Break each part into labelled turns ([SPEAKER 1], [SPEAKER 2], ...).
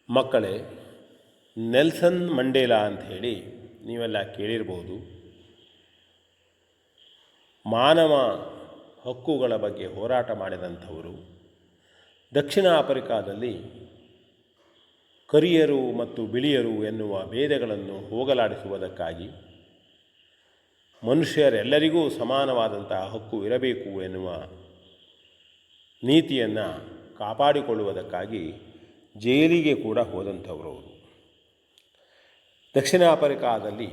[SPEAKER 1] ಮಕ್ಕಳೇ, Nelson Mandela ಅಂಥೇಳಿ ನೀವೆಲ್ಲ ಕೇಳಿರ್ಬೋದು. ಮಾನವ ಹಕ್ಕುಗಳ ಬಗ್ಗೆ ಹೋರಾಟ ಮಾಡಿದಂಥವರು. ದಕ್ಷಿಣ ಆಫ್ರಿಕಾದಲ್ಲಿ ಕರಿಯರು ಮತ್ತು ಬಿಳಿಯರು ಎನ್ನುವ ಭೇದಗಳನ್ನು ಹೋಗಲಾಡಿಸುವುದಕ್ಕಾಗಿ ಮನುಷ್ಯರೆಲ್ಲರಿಗೂ ಸಮಾನವಾದಂತಹ ಹಕ್ಕು ಇರಬೇಕು ಎನ್ನುವ ನೀತಿಯನ್ನು ಕಾಪಾಡಿಕೊಳ್ಳುವುದಕ್ಕಾಗಿ ಜೈಲಿಗೆ ಕೂಡ ಹೋದಂಥವರು ಅವರು. ದಕ್ಷಿಣ ಆಫ್ರಿಕಾದಲ್ಲಿ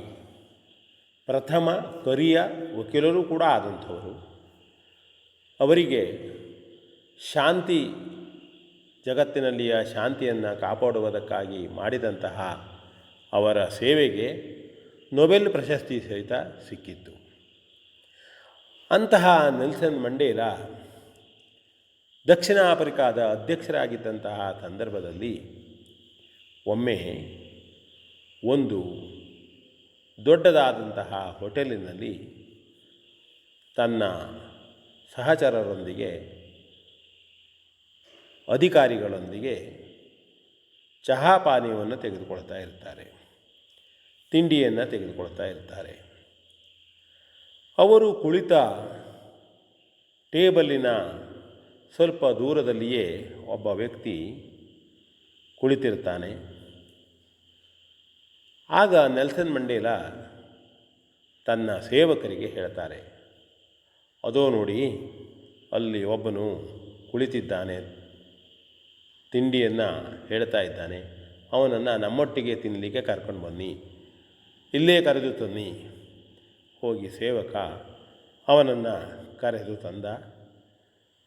[SPEAKER 1] ಪ್ರಥಮ ಕರಿಯ ವಕೀಲರು ಕೂಡ ಆದಂಥವರು. ಅವರಿಗೆ ಶಾಂತಿ, ಜಗತ್ತಿನಲ್ಲಿಯ ಶಾಂತಿಯನ್ನು ಕಾಪಾಡುವುದಕ್ಕಾಗಿ ಮಾಡಿದಂತಹ ಅವರ ಸೇವೆಗೆ ನೊಬೆಲ್ ಪ್ರಶಸ್ತಿ ಸಹಿತ ಸಿಕ್ಕಿತ್ತು. ಅಂತಹ ನೆಲ್ಸನ್ ಮಂಡೇಲಾ ದಕ್ಷಿಣ ಆಫ್ರಿಕಾದ ಅಧ್ಯಕ್ಷರಾಗಿದ್ದಂತಹ ಸಂದರ್ಭದಲ್ಲಿ ಒಮ್ಮೆ ಒಂದು ದೊಡ್ಡದಾದಂತಹ ಹೋಟೆಲಿನಲ್ಲಿ ತನ್ನ ಸಹಚರರೊಂದಿಗೆ, ಅಧಿಕಾರಿಗಳೊಂದಿಗೆ ಚಹಾ ಪಾನೀಯವನ್ನು ತೆಗೆದುಕೊಳ್ತಾ ಇರ್ತಾರೆ, ತಿಂಡಿಯನ್ನು ತೆಗೆದುಕೊಳ್ತಾ ಇರ್ತಾರೆ. ಅವರು ಕುಳಿತ ಟೇಬಲಿನ ಸ್ವಲ್ಪ ದೂರದಲ್ಲಿಯೇ ಒಬ್ಬ ವ್ಯಕ್ತಿ ಕುಳಿತಿರ್ತಾನೆ. ಆಗ ನೆಲ್ಸನ್ ಮಂಡೇಲಾ ತನ್ನ ಸೇವಕರಿಗೆ ಹೇಳ್ತಾರೆ, ಅದೋ ನೋಡಿ, ಅಲ್ಲಿ ಒಬ್ಬನು ಕುಳಿತಿದ್ದಾನೆ, ತಿಂಡಿಯನ್ನು ಹೇಳ್ತಾ ಇದ್ದಾನೆ, ಅವನನ್ನು ನಮ್ಮೊಟ್ಟಿಗೆ ತಿನ್ನಲಿಕ್ಕೆ ಕರ್ಕೊಂಡು ಬನ್ನಿ, ಇಲ್ಲೇ ಕರೆದು ತನ್ನಿ. ಹೋಗಿ ಸೇವಕ ಅವನನ್ನು ಕರೆದು ತಂದ.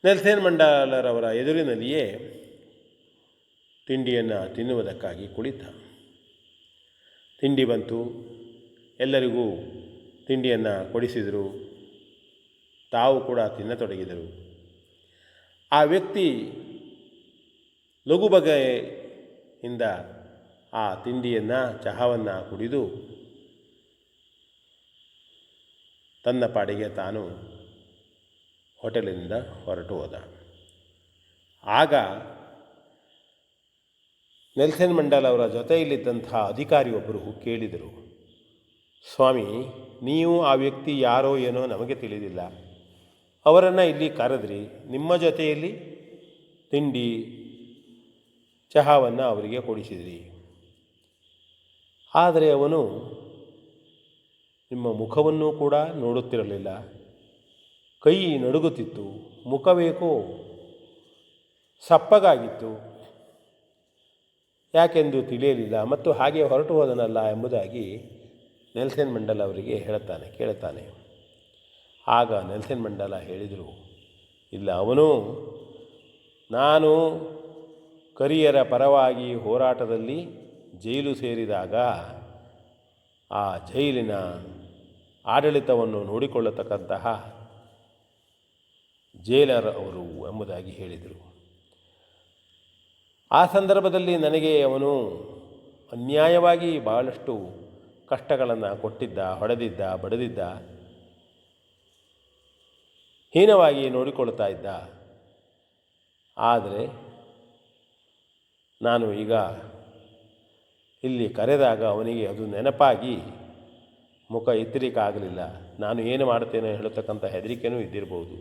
[SPEAKER 1] ನೆಲ್ಸನ್ ಮಂಡೇಲಾರವರ ಎದುರಿನಲ್ಲಿಯೇ ತಿಂಡಿಯನ್ನು ತಿನ್ನುವುದಕ್ಕಾಗಿ ಕುಳಿತ. ತಿಂಡಿ ಬಂತು, ಎಲ್ಲರಿಗೂ ತಿಂಡಿಯನ್ನು ಕೊಡಿಸಿದರು, ತಾವು ಕೂಡ ತಿನ್ನತೊಡಗಿದರು. ಆ ವ್ಯಕ್ತಿ ಲಘು ಬಗೆಯಿಂದ ಆ ತಿಂಡಿಯನ್ನು, ಚಹಾವನ್ನು ಕುಡಿದು ತನ್ನ ಪಾಡಿಗೆ ತಾನು ಹೋಟೆಲಿನಿಂದ ಹೊರಟು ಹೋದ. ಆಗ ನೆಲ್ಸನ್ ಮಂಡೇಲಾ ಅವರ ಜೊತೆಯಲ್ಲಿದ್ದಂಥ ಅಧಿಕಾರಿಯೊಬ್ಬರು ಕೇಳಿದರು, ಸ್ವಾಮಿ, ನೀವು ಆ ವ್ಯಕ್ತಿ ಯಾರೋ ಏನೋ ನಮಗೆ ತಿಳಿದಿಲ್ಲ, ಅವರನ್ನು ಇಲ್ಲಿ ಕರೆದ್ರಿ, ನಿಮ್ಮ ಜೊತೆಯಲ್ಲಿ ತಿಂಡಿ ಚಹಾವನ್ನು ಅವರಿಗೆ ಕೊಡಿಸಿದ್ರಿ, ಆದರೆ ಅವನು ನಿಮ್ಮ ಮುಖವನ್ನು ಕೂಡ ನೋಡುತ್ತಿರಲಿಲ್ಲ, ಕೈ ನಡುಗುತ್ತಿತ್ತು, ಮುಖಬೇಕೋ ಸಪ್ಪಗಾಗಿತ್ತು, ಯಾಕೆಂದು ತಿಳಿಯಲಿಲ್ಲ, ಮತ್ತು ಹಾಗೆ ಹೊರಟು ಹೋದನಲ್ಲ ಎಂಬುದಾಗಿ ನೆಲ್ಸನ್ ಮಂಡೇಲಾ ಅವರಿಗೆ ಕೇಳುತ್ತಾನೆ. ಆಗ ನೆಲ್ಸನ್ ಮಂಡೇಲಾ ಹೇಳಿದರು, ಇಲ್ಲ, ಅವನು ನಾನು ಕರಿಯರ ಪರವಾಗಿ ಹೋರಾಟದಲ್ಲಿ ಜೈಲು ಸೇರಿದಾಗ ಆ ಜೈಲಿನ ಆಡಳಿತವನ್ನು ನೋಡಿಕೊಳ್ಳತಕ್ಕಂತಹ ಜೈಲರ್ ಅವರು ಎಂಬುದಾಗಿ ಹೇಳಿದರು. ಆ ಸಂದರ್ಭದಲ್ಲಿ ನನಗೆ ಅವನು ಅನ್ಯಾಯವಾಗಿ ಬಹಳಷ್ಟು ಕಷ್ಟಗಳನ್ನು ಕೊಟ್ಟಿದ್ದ, ಹೊಡೆದಿದ್ದ, ಬಡಿದಿದ್ದ, ಹೀನವಾಗಿ ನೋಡಿಕೊಳ್ತಾ ಇದ್ದ. ಆದರೆ ನಾನು ಈಗ ಇಲ್ಲಿ ಕರೆದಾಗ ಅವನಿಗೆ ಅದು ನೆನಪಾಗಿ ಮುಖ ಎತ್ತಲಿಕ್ಕಾಗಲಿಲ್ಲ. ನಾನು ಏನು ಮಾಡ್ತೇನೆ ಹೇಳತಕ್ಕಂಥ ಹೆದರಿಕೆಯೂ ಇದ್ದಿರಬಹುದು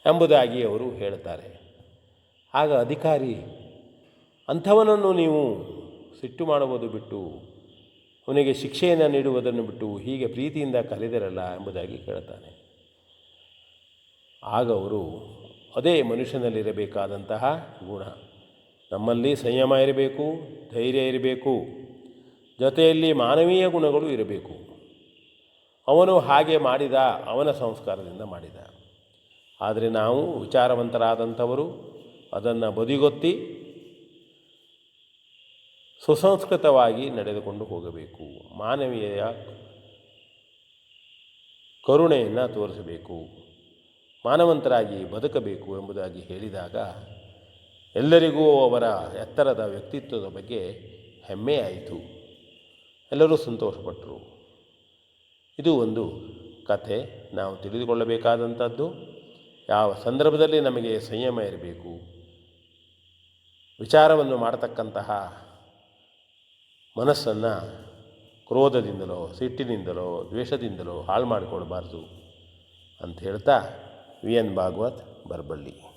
[SPEAKER 1] ಎಂಬುದಾಗಿ ಅವರು ಹೇಳ್ತಾರೆ. ಆಗ ಅಧಿಕಾರಿ, ಅಂಥವನನ್ನು ನೀವು ಸಿಟ್ಟು ಮಾಡುವುದು ಬಿಟ್ಟು, ಅವನಿಗೆ ಶಿಕ್ಷೆಯನ್ನು ನೀಡುವುದನ್ನು ಬಿಟ್ಟು ಹೀಗೆ ಪ್ರೀತಿಯಿಂದ ಕರೆದಿರಲ್ಲ ಎಂಬುದಾಗಿ ಕೇಳ್ತಾನೆ. ಆಗ ಅವರು, ಅದೇ ಮನುಷ್ಯನಲ್ಲಿರಬೇಕಾದಂತಹ ಗುಣ, ನಮ್ಮಲ್ಲಿ ಸಂಯಮ ಇರಬೇಕು, ಧೈರ್ಯ ಇರಬೇಕು, ಜೊತೆಯಲ್ಲಿ ಮಾನವೀಯ ಗುಣಗಳು ಇರಬೇಕು. ಅವನು ಹಾಗೆ ಮಾಡಿದ, ಅವನ ಸಂಸ್ಕಾರದಿಂದ ಮಾಡಿದ. ಆದರೆ ನಾವು ವಿಚಾರವಂತರಾದಂಥವರು ಅದನ್ನು ಬದಿಗೊತ್ತಿ ಸುಸಂಸ್ಕೃತವಾಗಿ ನಡೆದುಕೊಂಡು ಹೋಗಬೇಕು, ಮಾನವೀಯ ಕರುಣೆಯನ್ನು ತೋರಿಸಬೇಕು, ಮಾನವಂತರಾಗಿ ಬದುಕಬೇಕು ಎಂಬುದಾಗಿ ಹೇಳಿದಾಗ ಎಲ್ಲರಿಗೂ ಅವರ ಎತ್ತರದ ವ್ಯಕ್ತಿತ್ವದ ಬಗ್ಗೆ ಹೆಮ್ಮೆ ಆಯಿತು. ಎಲ್ಲರೂ ಸಂತೋಷಪಟ್ಟರು. ಇದು ಒಂದು ಕಥೆ. ನಾವು ತಿಳಿದುಕೊಳ್ಳಬೇಕಾದಂಥದ್ದು, ಯಾವ ಸಂದರ್ಭದಲ್ಲಿ ನಮಗೆ ಸಂಯಮ ಇರಬೇಕು, ವಿಚಾರವನ್ನು ಮಾಡತಕ್ಕಂತಹ ಮನಸ್ಸನ್ನು ಕ್ರೋಧದಿಂದಲೋ ಸಿಟ್ಟಿನಿಂದಲೋ ದ್ವೇಷದಿಂದಲೋ ಹಾಳು ಮಾಡಿಕೊಳ್ಬಾರ್ದು ಅಂತ ಹೇಳ್ತಾ ವಿ ಎನ್ ಭಾಗವತ್ ಬರಬಳ್ಳಿ.